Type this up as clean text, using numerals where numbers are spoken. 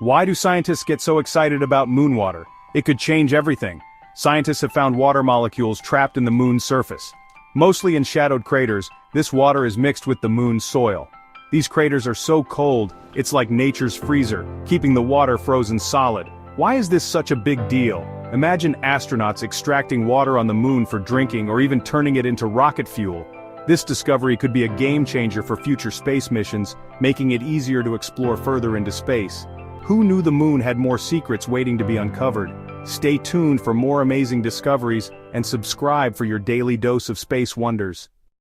Why do scientists get so excited about moon water? It could change everything. Scientists have found water molecules trapped in the moon's surface. Mostly in shadowed craters, this water is mixed with the moon's soil. These craters are so cold, it's like nature's freezer, keeping the water frozen solid. Why is this such a big deal? Imagine astronauts extracting water on the moon for drinking or even turning it into rocket fuel. This discovery could be a game changer for future space missions, making it easier to explore further into space. Who knew the moon had more secrets waiting to be uncovered? Stay tuned for more amazing discoveries and subscribe for your daily dose of space wonders.